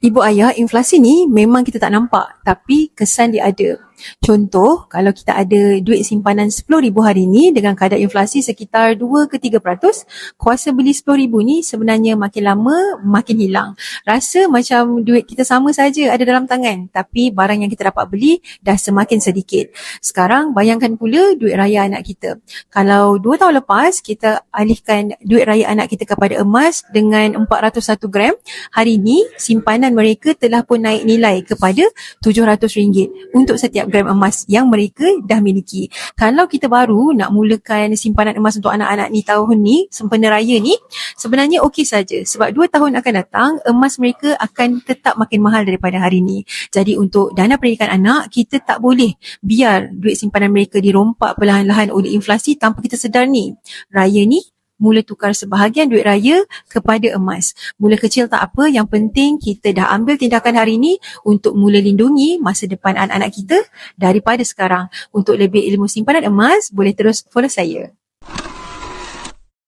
Ibu ayah, inflasi ni memang kita tak nampak, tapi kesan dia ada. Contoh, kalau kita ada duit simpanan RM10,000 hari ni dengan kadar inflasi sekitar 2 ke 3%, kuasa beli RM10,000 ni sebenarnya makin lama makin hilang. Rasa macam duit kita sama saja ada dalam tangan, tapi barang yang kita dapat beli dah semakin sedikit. Sekarang bayangkan pula duit raya anak kita. Kalau 2 tahun lepas kita alihkan duit raya anak kita kepada emas dengan 401 gram, hari ini simpanan mereka telah pun naik nilai kepada RM700 untuk setiap gram emas yang mereka dah miliki. Kalau kita baru nak mulakan simpanan emas untuk anak-anak ni tahun ni, sempena raya ni, sebenarnya okey saja sebab 2 tahun akan datang emas mereka akan tetap makin mahal daripada hari ni. Jadi untuk dana pendidikan anak, kita tak boleh biar duit simpanan mereka dirompak perlahan-lahan oleh inflasi tanpa kita sedar ni. Raya ni mula tukar sebahagian duit raya kepada emas. Mula kecil tak apa, yang penting kita dah ambil tindakan hari ini untuk mula lindungi masa depan anak-anak kita daripada sekarang. Untuk lebih ilmu simpanan emas, boleh terus follow saya.